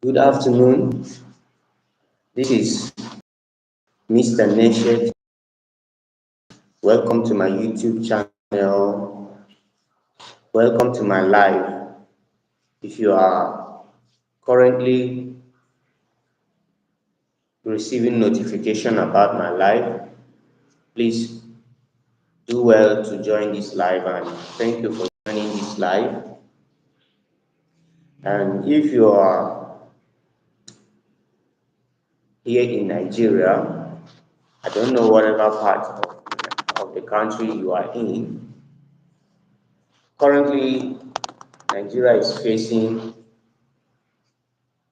Good afternoon. This is Mr. Neshet. Welcome to my YouTube channel. Welcome to my live. If you are currently receiving notification about my live, please do well to join this live and thank you for joining this live. And if you are here in Nigeria, I don't know whatever part of the country you are in. Currently, Nigeria is facing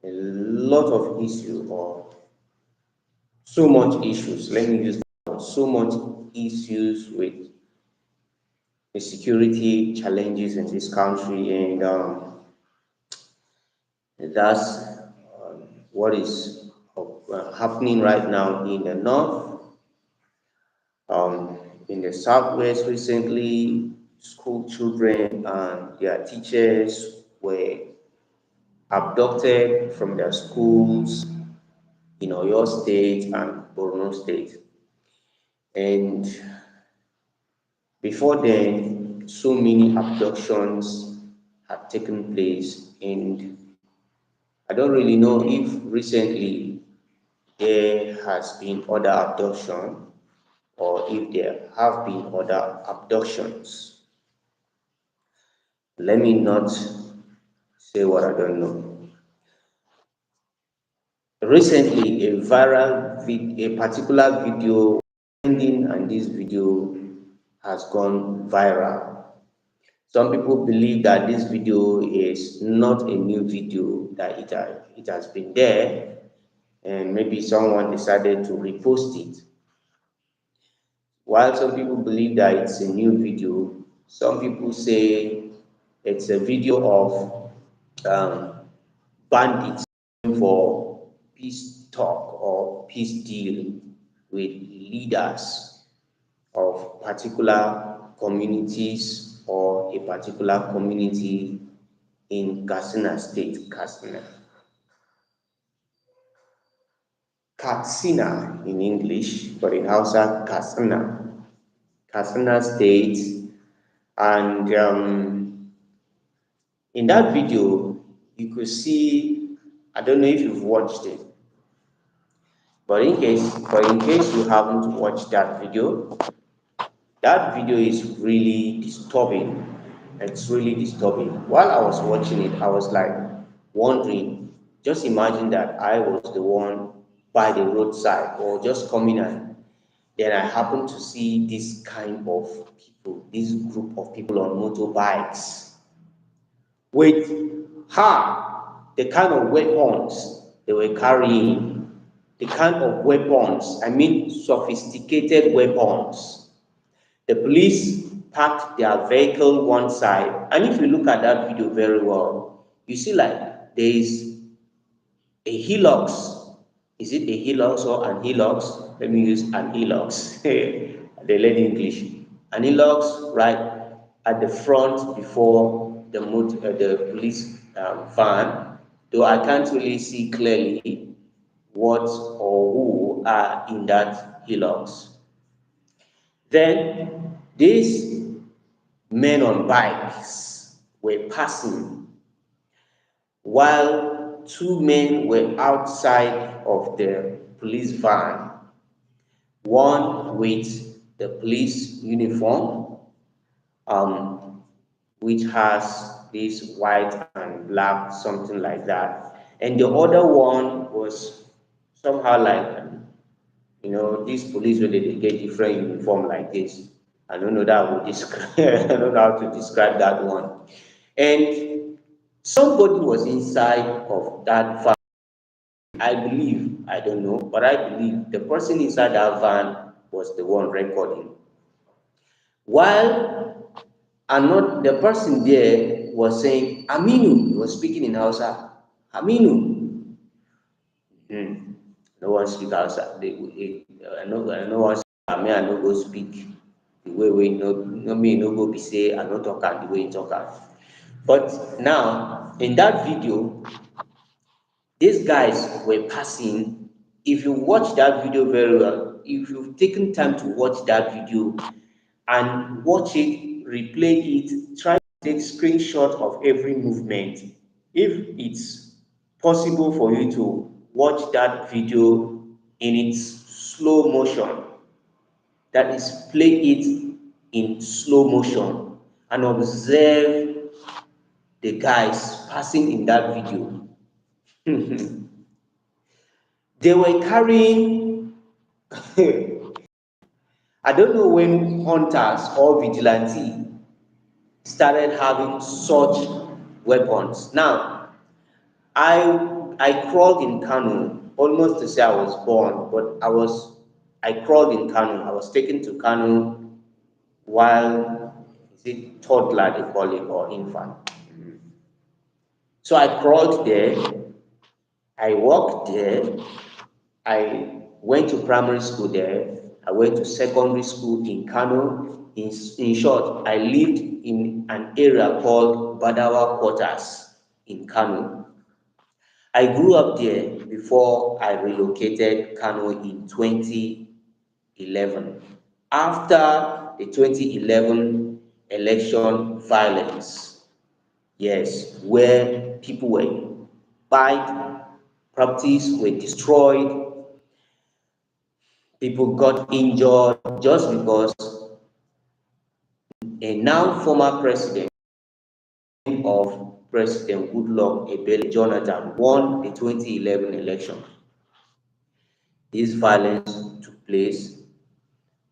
a lot of issues or so much issues. Let me use that word, so much issues with the security challenges in this country, and that's what is happening right now in the north, um, in the southwest. Recently, school children and their teachers were abducted from their schools in Oyo State and Borno State. And before then, so many abductions had taken place, and I don't really know if recently there has been other abduction or if there have been other abductions. Let me not say what I don't know. Recently, a particular video trending, and this video has gone viral. Some people believe that this video is not a new video, that it has been there, and maybe someone decided to repost it. While some people believe that it's a new video, some people say it's a video of bandits for peace talk or peace deal with leaders of particular communities or a particular community in Katsina State, Katsina in English, but in Hausa, Katsina State. And in that video, you could see, I don't know if you've watched it, but in case you haven't watched that video is really disturbing. It's really disturbing. While I was watching it, I was like wondering, just imagine that I was the one by the roadside or just coming and then I happened to see this kind of people, this group of people on motorbikes with the kind of weapons they were carrying, the kind of weapons, I mean sophisticated weapons. The police parked their vehicle one side, and if you look at that video very well, you see like there is a helix. Is it a helix or an helix? Let me use an helix. The lady English. An helix right at the front before the police van. Though I can't really see clearly what or who are in that helix. Then these men on bikes were passing while two men were outside of the police van, one with the police uniform, um, which has this white and black, something like that, and the other one was somehow like, these police when they get different uniform like this. I don't know that would describe. I don't know how to describe that one. And somebody was inside of that van. I believe, I don't know, but I believe the person inside that van was the one recording. While the person there was saying, Aminu, he was speaking in Hausa, Aminu. Hmm. No one speak Hausa. I know one say, I mean, I no go speak the way we no me no go be say I no talk am the way you talk am. But now in that video, These guys were passing. If you watch that video very well, if you've taken time to watch that video and watch it, replay it, try to take screenshot of every movement. If it's possible for you to watch that video in its slow motion, that is, play it in slow motion and observe the guys passing in that video. They were carrying, I don't know when hunters or vigilante started having such weapons. Now, I crawled in Kano, almost to say I was born, but I crawled in Kano. I was taken to Kano while, is it toddler they call it, or infant. So I crawled there, I walked there, I went to primary school there, I went to secondary school in Kano. In short, I lived in an area called Badawa Quarters in Kano. I grew up there before I relocated Kano in 2011. After the 2011 election violence, yes, where people were bite, properties were destroyed, people got injured just because a now former president of President Goodluck Ebele Jonathan won the 2011 election. This violence took place,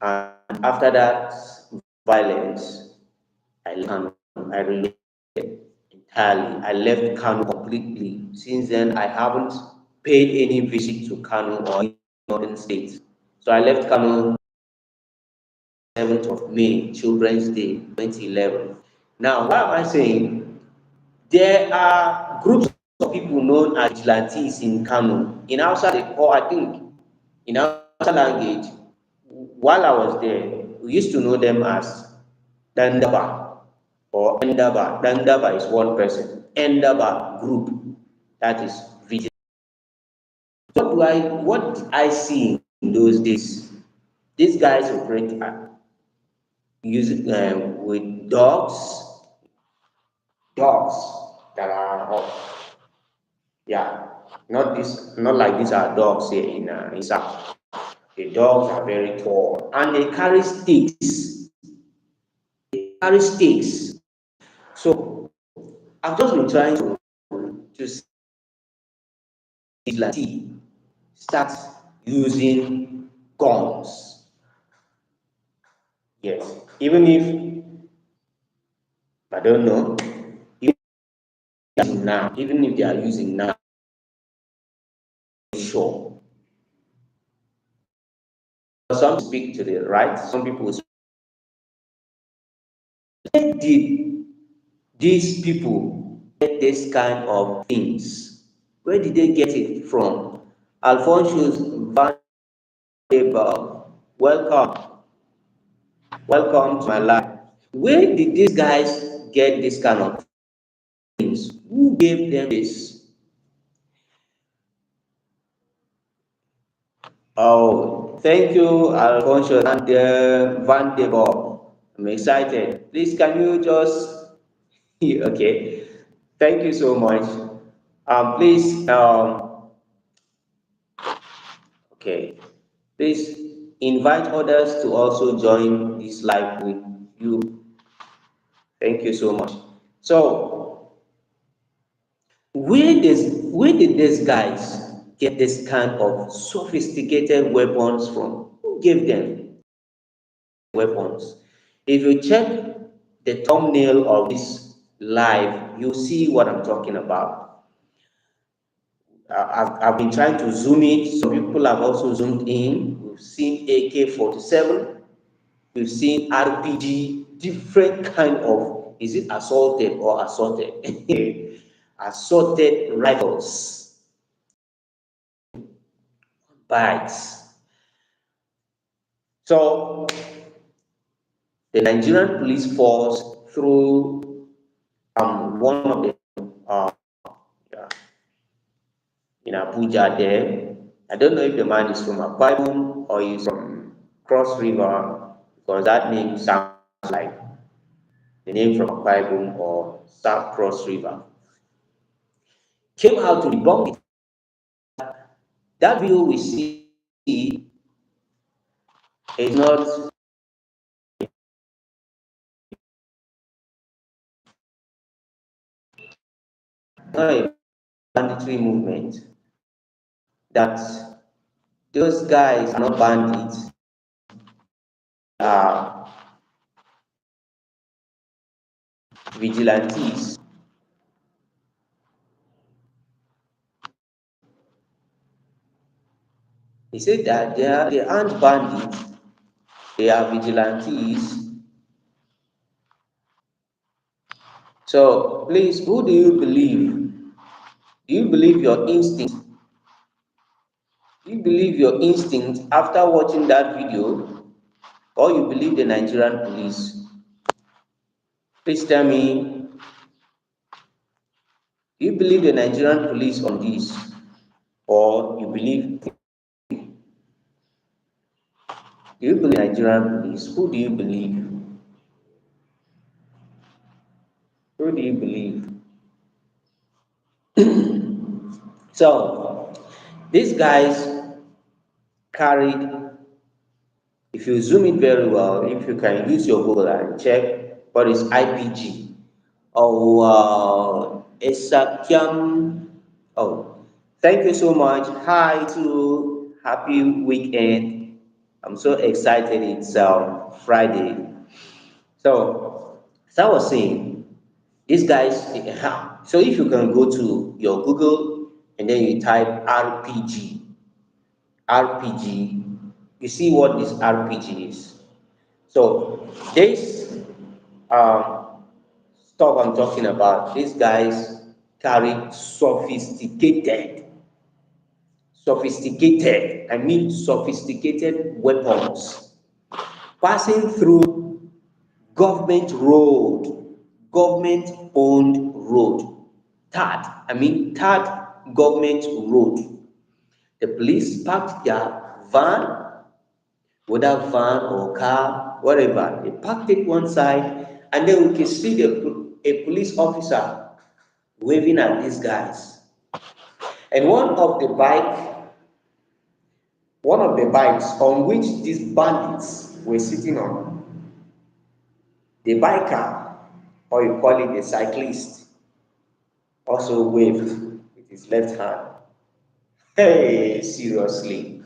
and after that violence, I left Kano. I relocated entirely. I left Kano completely. Since then, I haven't paid any visit to Kano or any northern states. So I left Kano 7th of May, Children's Day, 2011. Now, what am I saying? There are groups of people known as vigilantes in Kano. In Hausa, they call, I think, in Hausa language, while I was there, we used to know them as Dandaba or Endaba. Dandaba is one person. Endaba group, that is vigilante. What I see in those days? These guys operate using with dogs that are yeah, not like these are dogs here in South. The dogs are very tall and they carry sticks. They carry sticks. So I've just been trying to see like start using guns. Yes, even if I don't know, even if they are using now, sure. Some speak to the right, some people speak. Where did these people get this kind of things? Where did they get it from? Alphonsus Van Debel, welcome to my life. Where did these guys get this kind of things? Who gave them this? Oh, thank you, Alfonso and Van de Bob. I'm excited. Please, can you just okay? Thank you so much. Please, okay, please invite others to also join this live with you. Thank you so much. So, where did these guys get this kind of sophisticated weapons from? Who gave them weapons? If you check the thumbnail of this live, you see what I'm talking about. I've been trying to zoom in. Some people have also zoomed in. We've seen AK-47. We've seen RPG, different kind of, is it assaulted or assaulted? Assaulted rifles, bikes. So the Nigerian Police Force, through one of the uh, yeah, in Abuja there. I don't know if the man is from Akwa Ibom or he's from Cross River, because that name sounds like the name from Akwa Ibom or South Cross River. Came out to debunk it. That video we see is not a banditry movement. That those guys are not bandits, are vigilantes. He said that they aren't bandits, they are vigilantes. So please, who do you believe? Do you believe your instinct? Do you believe your instinct after watching that video, or you believe the Nigerian police? Please tell me, do you believe the Nigerian police on this, or you believe? Do you believe Nigerian police? Who do you believe? Who do you believe? So these guys carried, if you zoom in very well, if you can use your Google and check what is IPG. Oh, Esakiam. Oh, thank you so much. Hi to happy weekend. I'm so excited. It's Friday. So, as I was saying, these guys, so if you can go to your Google and then you type RPG, you see what this RPG is. So, this um, stuff I'm talking about, these guys carry sophisticated weapons passing through government road, government owned road. Third government road. The police parked their van, whether van or car, whatever. They parked it one side, and then we can see a police officer waving at these guys. And one of the bikes on which these bandits were sitting on, the biker, or you call it the cyclist, also waved with his left hand. Hey, seriously,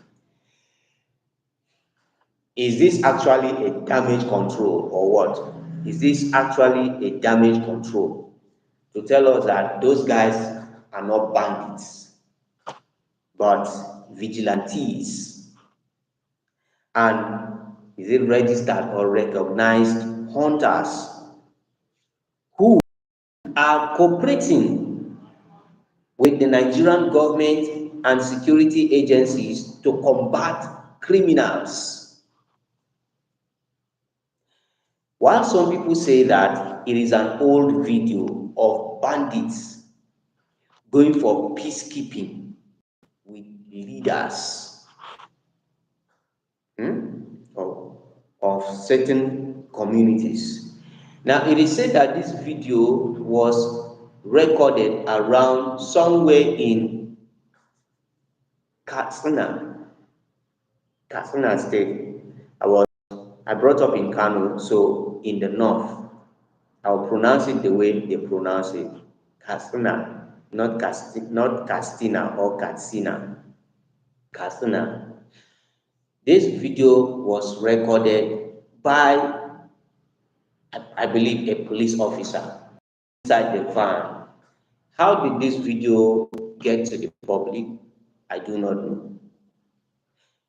is this actually a damage control or what? Is this actually a damage control to tell us that those guys are not bandits but vigilantes? And is it registered or recognized hunters who are cooperating with the Nigerian government and security agencies to combat criminals? While some people say that it is an old video of bandits going for peacekeeping with leaders, of, of certain communities. Now, it is said that this video was recorded around somewhere in Katsina, Katsina State. I brought up in Kano, so in the north. I'll pronounce it the way they pronounce it. Katsina, not Castina or Katsina. Katsina. This video was recorded by, I believe, a police officer inside the van. How did this video get to the public? I do not know.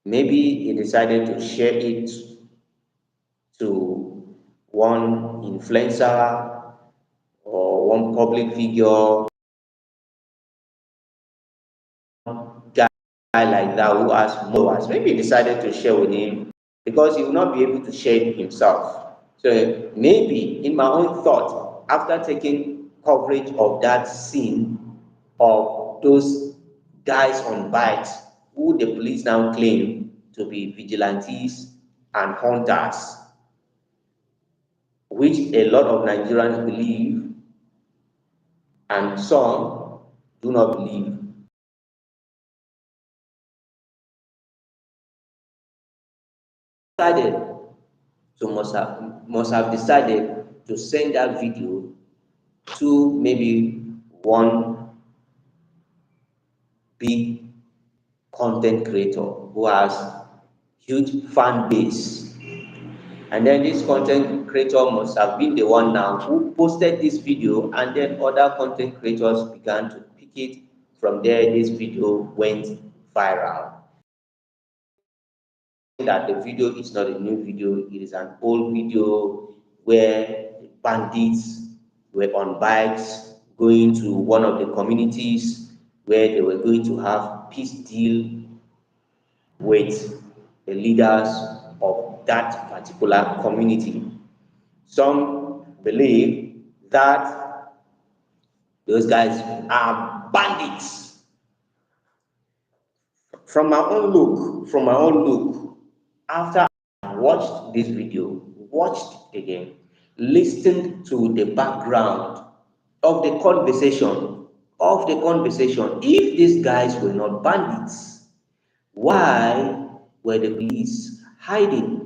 Maybe he decided to share it to one influencer or one public figure, guy like that who has followers. Maybe he decided to share with him because he will not be able to share it himself. So maybe in my own thought, after taking coverage of that scene of those guys on bikes who the police now claim to be vigilantes and hunters, which a lot of Nigerians believe and some do not believe. Decided to must have decided to send that video to maybe one big content creator who has huge fan base. And then this content creator must have been the one now who posted this video, and then other content creators began to pick it. From there, this video went viral. That the video is not a new video, it is an old video where bandits were on bikes going to one of the communities where they were going to have peace deal with the leaders of that particular community. Some believe that those guys are bandits. From my own look, after I watched this video, watched it again, listened to the background of the conversation, if these guys were not bandits, why were the police hiding?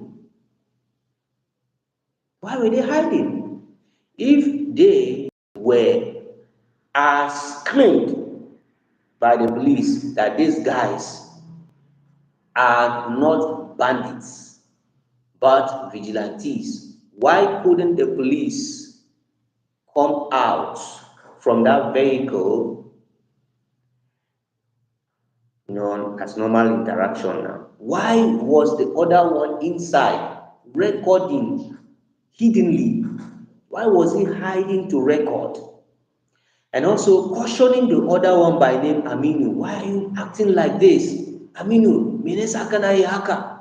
Why were they hiding? If they were as claimed by the police that these guys are not bandits but vigilantes, why couldn't the police come out from that vehicle, as normal interaction now? Why was the other one inside recording hiddenly? Why was he hiding to record? And also cautioning the other one by name Aminu, why are you acting like this? Aminu, menesa kana yi haka?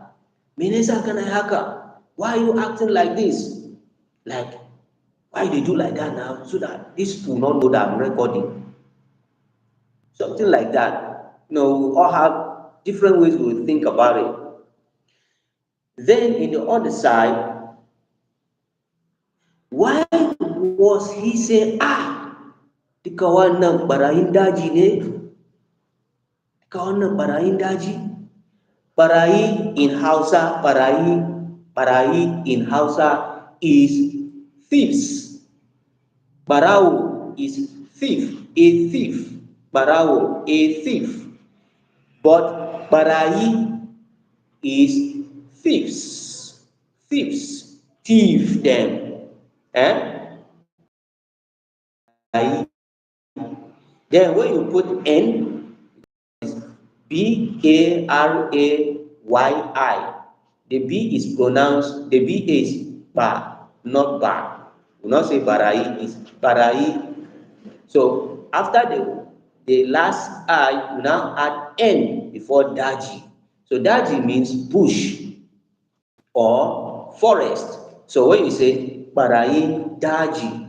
Menesa kana yi haka? Why are you acting like this? Like, why they do like that now? So that this will not know that I'm recording. Something like that. We all have different ways we will think about it. Then in the other side, why was he saying, duka wannan barayin daji ne? Duka wannan barayin daji? Barayi in Hausa, barayi in Hausa is thieves. Barawo is thief, a thief. Barawo, a thief. But barayi is thieves. Thieves. Thief them. Barayi. Then when you put N, Barayi. The B is ba, not ba. We not say barayi, is barayi. So after the last I, you now add N before daji. So daji means bush or forest. So when you say barayin daji,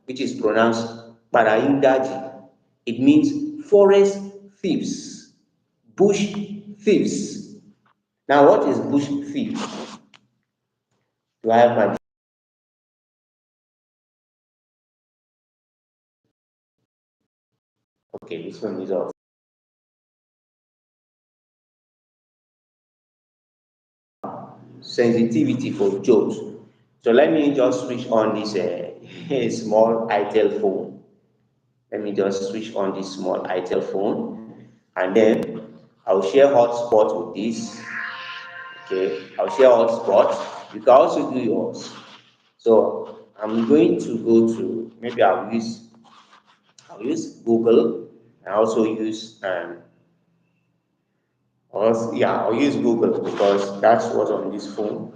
which is pronounced barayin daji, it means forest thieves, bush thieves. Now, what is bush thief? Do I have my okay? This one is off. Sensitivity for jokes. So let me just switch on this small itel phone. Let me just switch on this small itel phone, and then I'll share hotspot with this. Okay, I'll share hotspot. You can also do yours. So I'm going to go to, maybe I'll use Google. I also use I'll use Google because that's what's on this phone.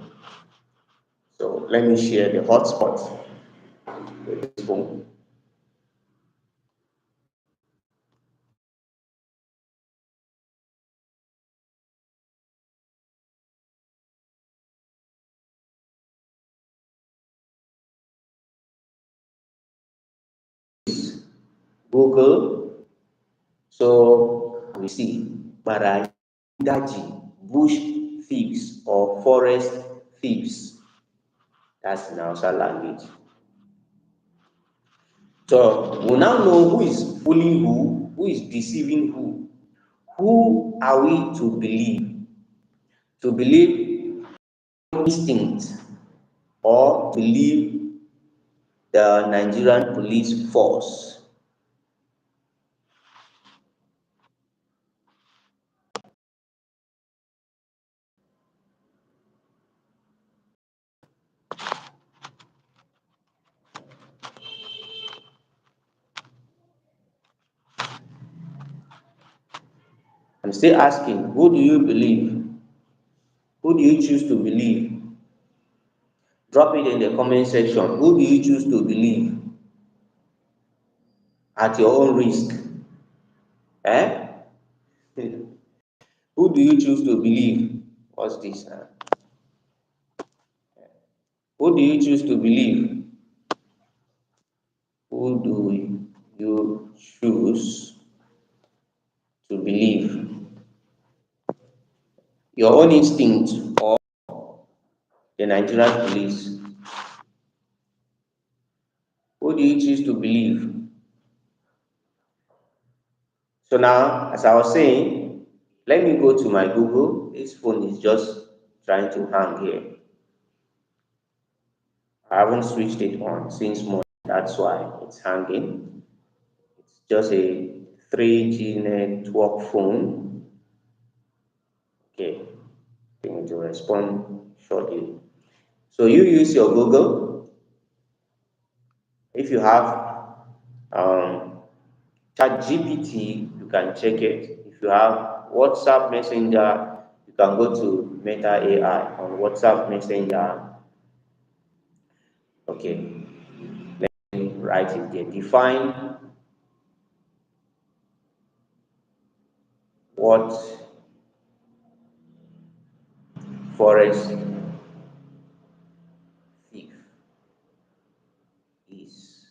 So let me share the hotspot with this phone. Google So we see Barayi Daji, bush thieves or forest thieves. That's in Hausa language. So we now know who is fooling who is deceiving who. Who are we to believe? To believe instinct or believe the Nigerian Police Force? I'm still asking, who do you believe? Who do you choose to believe? Drop it in the comment section. Who do you choose to believe at your own risk? Eh? Who do you choose to believe? What's this? Who do you choose to believe? Who do you choose to believe? Your own instinct or the Nigerian police? Who do you choose to believe? So now, as I was saying, let me go to my Google. This phone is just trying to hang here. I haven't switched it on since morning. That's why it's hanging. It's just a 3G network phone. Okay, I think it will respond shortly. So you use your Google. If you have Chat GPT, you can check it. If you have WhatsApp Messenger, you can go to Meta AI on WhatsApp Messenger. Okay, let me write it there. Define what forest thief is.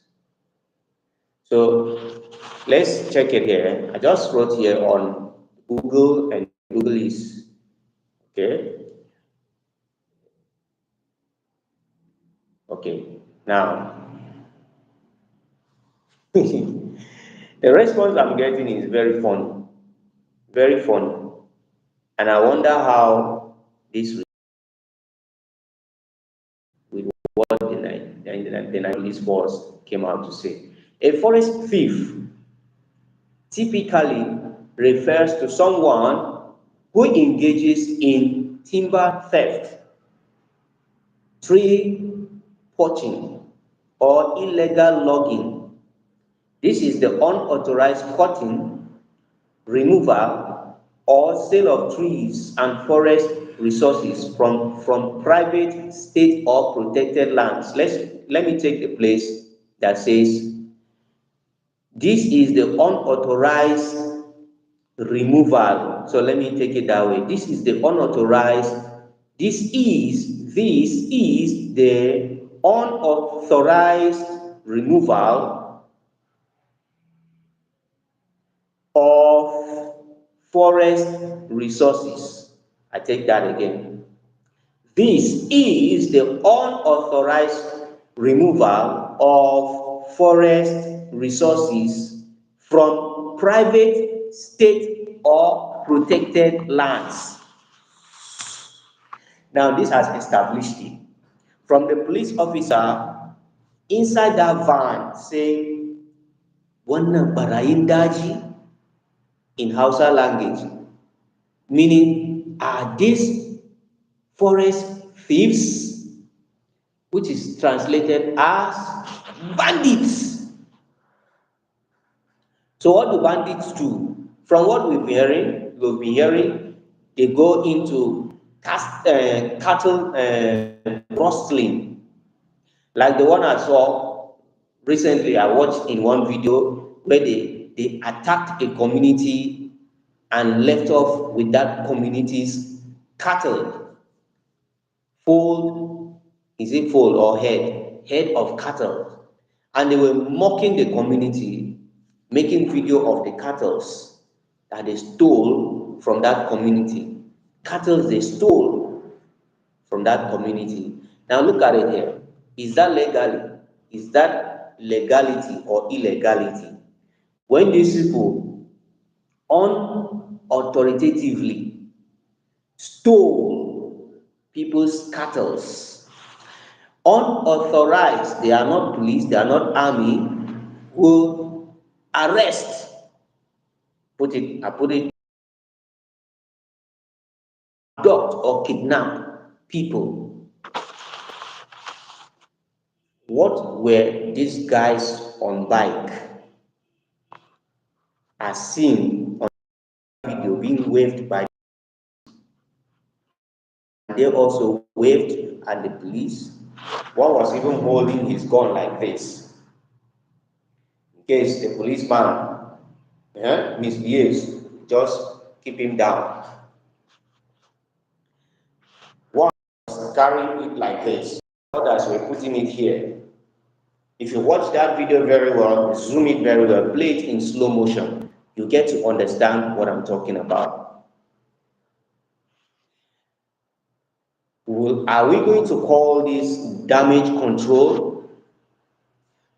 So let's check it here. I just wrote here on Google, and Google is okay. Okay, now the response I'm getting is very funny, very funny, and I wonder how this with what the Nigerian Police Force came out to say. A forest thief typically refers to someone who engages in timber theft, tree poaching, or illegal logging. This is the unauthorized cutting, removal, or sale of trees and forest resources from private, state, or protected lands. Let me take the place that says this is the unauthorized removal. So let me take it that way. This is the unauthorized, this is the unauthorized removal of forest resources. I take that again. This is the unauthorized removal of forest resources from private, state, or protected lands. Now, this has established it. From the police officer inside that van saying, wannan barayin daji in Hausa language, meaning, are these forest thieves, which is translated as bandits. So what do bandits do? From what we've been hearing, they go into cattle rustling, like the one I saw recently. I watched in one video where they attacked a community and left off with that community's cattle, fold, is it fold or head of cattle, and they were mocking the community, making video of the cattle, that they stole from that community. Cattle they stole from that community. Now look at it here. Is that legally? Is that legality or illegality? When these people unauthoritatively stole people's cattle, unauthorized, they are not police, they are not army, will arrest, put it, abduct or kidnap people. What were these guys on bike are seen on video being waved by, they also waved at the police. One was even holding his gun like this in case the policeman misbehaves, just keep him down. One was carrying it like this. Others were putting it here. If you watch that video very well, zoom it very well, play it in slow motion, you get to understand what I'm talking about. Are we going to call this damage control?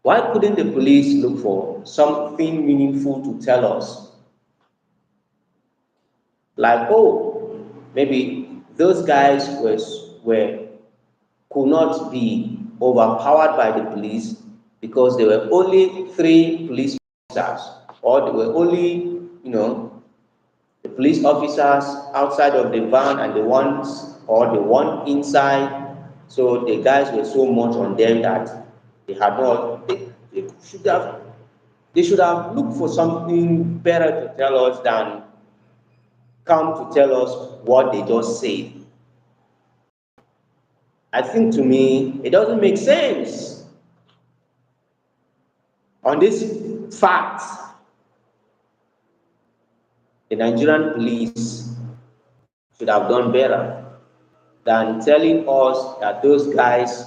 Why couldn't the police look for something meaningful to tell us? Like, oh, maybe those guys were could not be overpowered by the police because there were only 3 police officers, or there were only, the police officers outside of the van and the one inside. So the guys were so much on them that they had not, they should have, they should have looked for something better to tell us than come to tell us what they just said. I think to me, it doesn't make sense. On this fact, the Nigerian police should have done better than telling us that those guys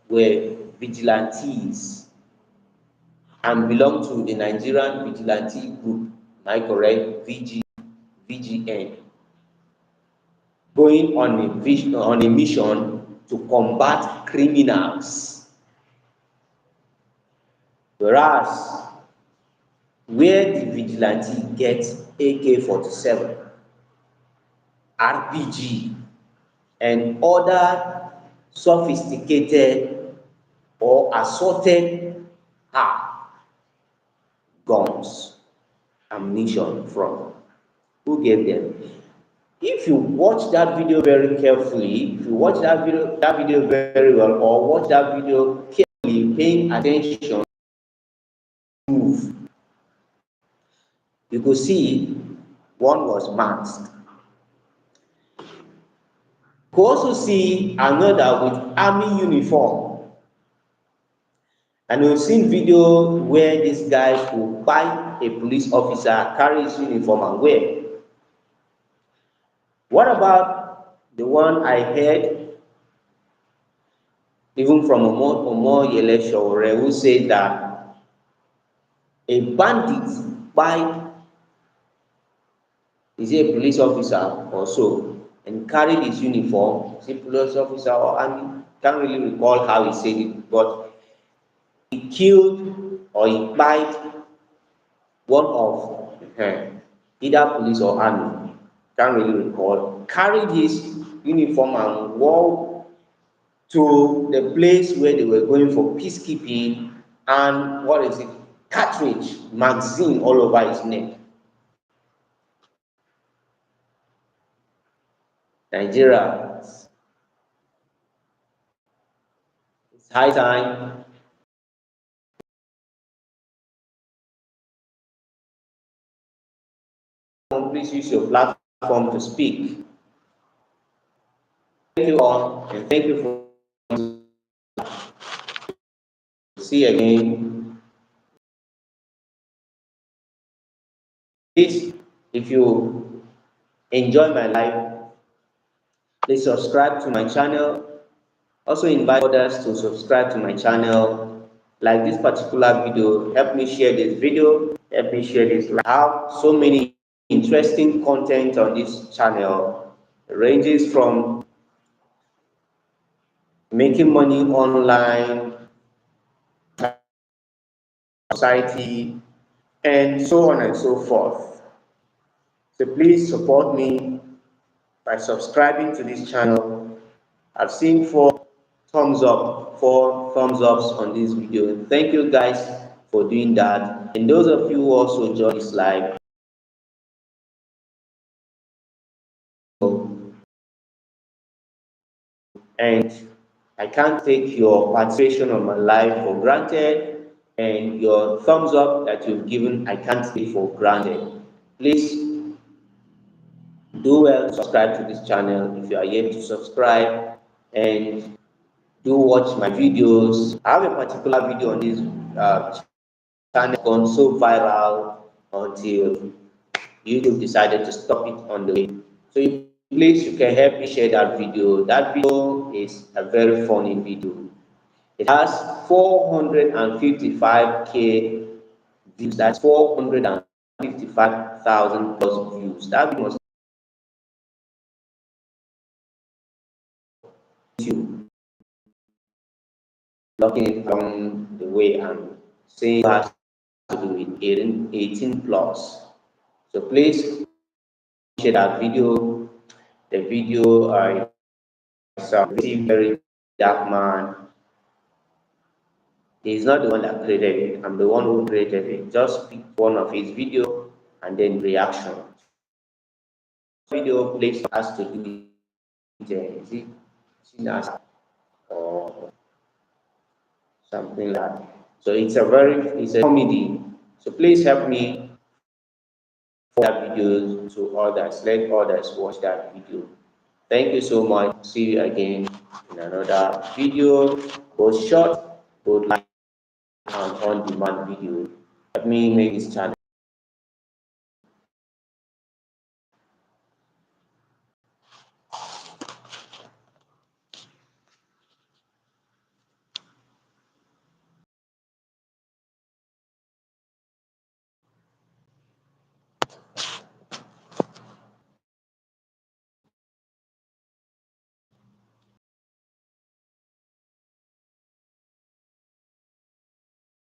were vigilantes and belong to the Nigerian vigilante group. Am I correct? VGN. Going on a mission to combat criminals. Whereas, where the vigilante gets AK-47, RPG, and other sophisticated or assorted guns, ammunition from. Who gave them? If you watch that video very carefully, if you watch that video very well, or watch that video carefully, paying attention, move, you could see one was masked. You could also see another with army uniform. And we've seen video where these guys will buy a police officer, carry his uniform and wear. What about the one I heard, even from Omo Yeleshore, who said that a bandit buy, is he a police officer or so, and carried his uniform, is he a police officer or army? Can't really recall how he said it, but he killed or he bite one of either police or army, can't really recall, carried his uniform and walked to the place where they were going for peacekeeping, and what is it? Cartridge, magazine all over his neck. Nigeria, it's high time. Please use your platform to speak. Thank you all, and thank you for see you again. Please, if you enjoy my life, please subscribe to my channel. Also invite others to subscribe to my channel. Like this particular video, help me share this video, help me share this. I have so many interesting content on this channel. It ranges from making money online, society, and so on and so forth. So please support me by subscribing to this channel. I've seen four thumbs ups on this video. Thank you guys for doing that. And those of you who also join this live, and I can't take your participation on my live for granted, and your thumbs up that you've given, I can't take for granted. Please do well to subscribe to this channel if you are yet to subscribe, and do watch my videos. I have a particular video on this channel gone so viral until YouTube decided to stop it on the way. So please, you can help me share that video. That video is a very funny video. It has 455k views. That's 455,000 plus views. That video was YouTube blocking it along the way and saying it has to do with 18 plus. So please share that video. The video is a very dark man. He's not the one that created it. I'm the one who created it. Just pick one of his video and then reaction. Video place has to do with is it sinners or something like that. So it's a comedy. So please help me for that video to others. Let others watch that video. Thank you so much. See you again in another video, both short, both live and on demand video. Let me make this channel